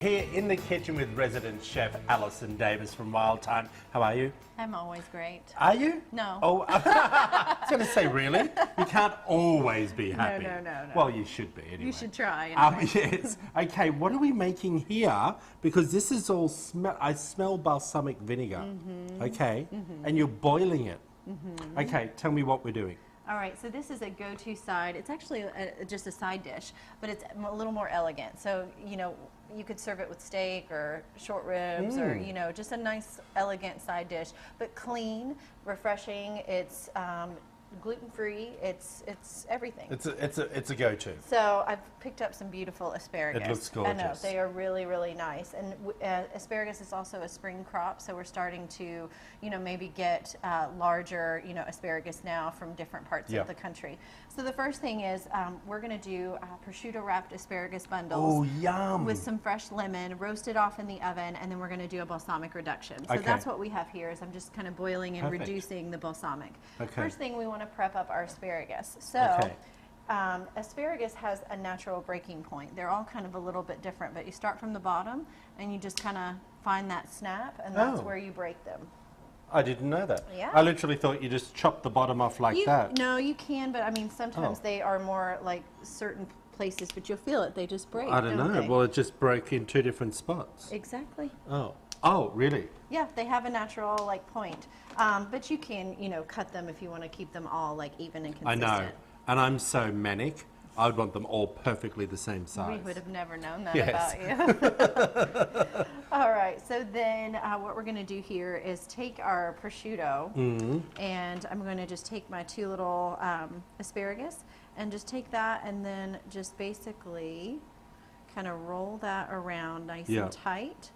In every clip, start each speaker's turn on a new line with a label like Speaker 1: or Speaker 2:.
Speaker 1: Here in the kitchen with resident chef Alison Davis from Wild Thyme. How are you?
Speaker 2: I'm always great.
Speaker 1: Are you?
Speaker 2: No.
Speaker 1: Oh, I was going to say, really? You can't always be happy.
Speaker 2: No.
Speaker 1: Well, you should be anyway.
Speaker 2: You should try. Anyway.
Speaker 1: Yes. Okay, what are we making here? Because this is all I smell balsamic vinegar. Okay, and you're boiling it. Okay, tell me what we're doing.
Speaker 2: All right, so this is a go-to side. It's actually just a side dish, but it's a little more elegant. So, you know, you could serve it with steak or short ribs or, you know, just a nice, elegant side dish, but clean, refreshing. It's gluten-free. It's everything.
Speaker 1: It's a go-to.
Speaker 2: So I've picked up some beautiful asparagus.
Speaker 1: It looks gorgeous.
Speaker 2: I know, they are really, really nice. And asparagus is also a spring crop, so we're starting to, you know, maybe get larger, you know, asparagus now from different parts of the country. So the first thing is we're going to do prosciutto wrapped asparagus bundles.
Speaker 1: Oh, yum!
Speaker 2: With some fresh lemon, roast it off in the oven, and then we're going to do a balsamic reduction. So that's what we have here. Is I'm just kind of boiling and reducing the balsamic. First thing we want to prep up our asparagus. So asparagus has a natural breaking point. They're all kind of a little bit different, but you start from the bottom and you just kind of find that snap, and that's where you break them.
Speaker 1: I didn't know that.
Speaker 2: Yeah.
Speaker 1: I literally thought you just chopped the bottom off like that.
Speaker 2: No, you can, but I mean sometimes they are more like certain places, but you'll feel it. They just break.
Speaker 1: I don't know.
Speaker 2: They?
Speaker 1: Well, it just broke in two different spots.
Speaker 2: Exactly.
Speaker 1: Oh, really?
Speaker 2: Yeah, they have a natural like point, but you can, you know, cut them if you want to keep them all like even and consistent.
Speaker 1: I know, and I'm so manic. I would want them all perfectly the same size.
Speaker 2: We would have never known that about you. All right, so then what we're going to do here is take our prosciutto, and I'm going to just take my two little asparagus and just take that and then just basically kind of roll that around nice and tight.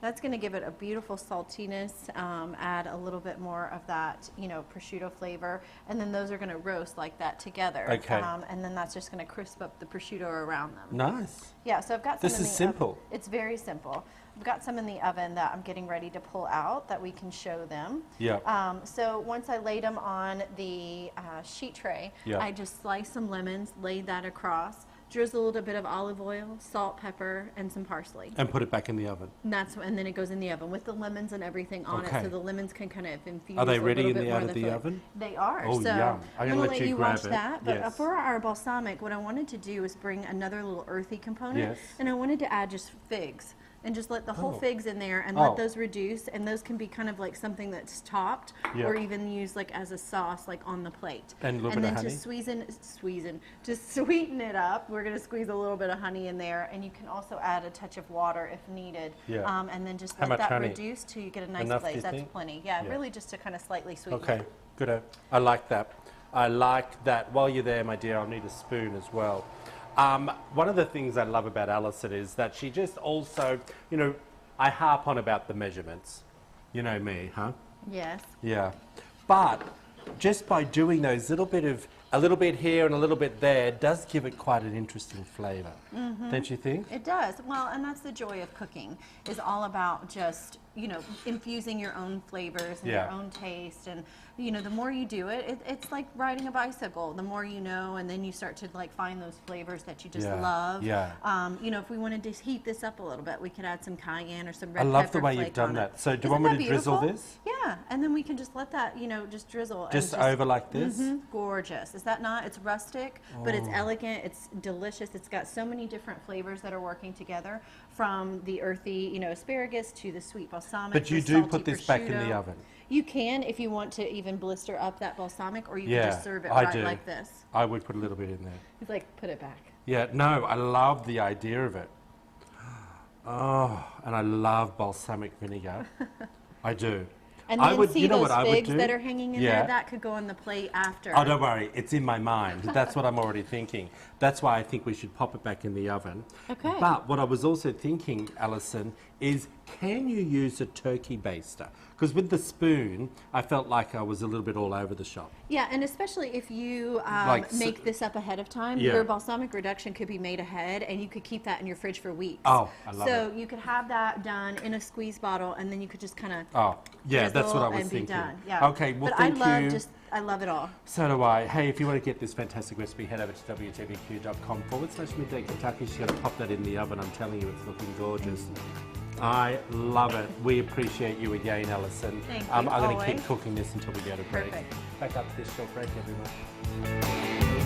Speaker 2: That's going to give it a beautiful saltiness, add a little bit more of that, you know, prosciutto flavor, and then those are going to roast like that together. Okay. And then that's just going to crisp up the prosciutto around them. Nice. Yeah, so I've got some in the oven. This is simple. It's very simple. I've got some in the oven that I'm getting ready to pull out that we can show them. Yeah. So once I laid them on the sheet tray, I just sliced some lemons, laid that across, drizzled a bit of olive oil, salt, pepper, and some parsley. And put it back in the oven. And then it goes in the oven with the lemons and everything on it, so the lemons can kind of infuse. Are they ready in the out of the oven? They are. Oh, so yum! I'm gonna let you grab it. That. But for our balsamic, what I wanted to do is bring another little earthy component, and I wanted to add just figs. And just let the whole figs in there and let those reduce, and those can be kind of like something that's topped or even used like as a sauce like on the plate. And a little bit of honey? To sweeten it up, we're going to squeeze a little bit of honey in there, and you can also add a touch of water if needed. And then just let that reduce till you get a nice glaze. That's plenty. Yeah, really just to kind of slightly sweeten it. Okay, good. I like that. I like that. While you're there, my dear, I'll need a spoon as well. One of the things I love about Alison is that she just also, you know, I harp on about the measurements. You know me, huh? Yes. Yeah. But just by doing those a little bit here and a little bit there does give it quite an interesting flavour. Don't you think? It does. Well, and that's the joy of cooking, is all about just, you know, infusing your own flavors and your own taste. And, you know, the more you do it, it's like riding a bicycle. The more you know, and then you start to like find those flavors that you just love. Yeah. You know, if we wanted to heat this up a little bit, we could add some cayenne or some red pepper. I love the way you've done that. So do you want me to drizzle this? Yeah, and then we can just let that, you know, just drizzle. Just over like this? Gorgeous. Is that not? It's rustic, but it's elegant. It's delicious. It's got so many different flavors that are working together, from the earthy, you know, asparagus to the sweet balsamic. But you do put this back in the oven. You can if you want to even blister up that balsamic, or you can just serve it right like this. I would put a little bit in there. He's like, put it back. Yeah, no, I love the idea of it. Oh, and I love balsamic vinegar. I do. And then see those figs that are hanging in there? That could go on the plate after. Oh, don't worry. It's in my mind. That's what I'm already thinking. That's why I think we should pop it back in the oven. Okay. But what I was also thinking, Alison, is can you use a turkey baster?
Speaker 1: Because with the spoon, I felt like I was a little bit all over the shop.
Speaker 2: Yeah, and especially if you make this up ahead of time,
Speaker 1: Yeah.
Speaker 2: your balsamic reduction could be made ahead, and you could keep that in your fridge for weeks.
Speaker 1: Oh, I love it.
Speaker 2: So you could have that done in a squeeze bottle, and then you could just kind of
Speaker 1: Oh, yeah, that's what I was
Speaker 2: and be
Speaker 1: thinking.
Speaker 2: done. Yeah.
Speaker 1: Okay, well,
Speaker 2: but
Speaker 1: thank you.
Speaker 2: I love it all.
Speaker 1: So do I. Hey, if you want to get this fantastic recipe, head over to wgbq.com/midday Kentucky. She's going to pop that in the oven. I'm telling you, it's looking gorgeous. I love it. We appreciate you again, Alison.
Speaker 2: Thank you,
Speaker 1: I'm going to
Speaker 2: always.
Speaker 1: keep cooking this until we go to break.
Speaker 2: Perfect.
Speaker 1: Back up to this short break, everyone.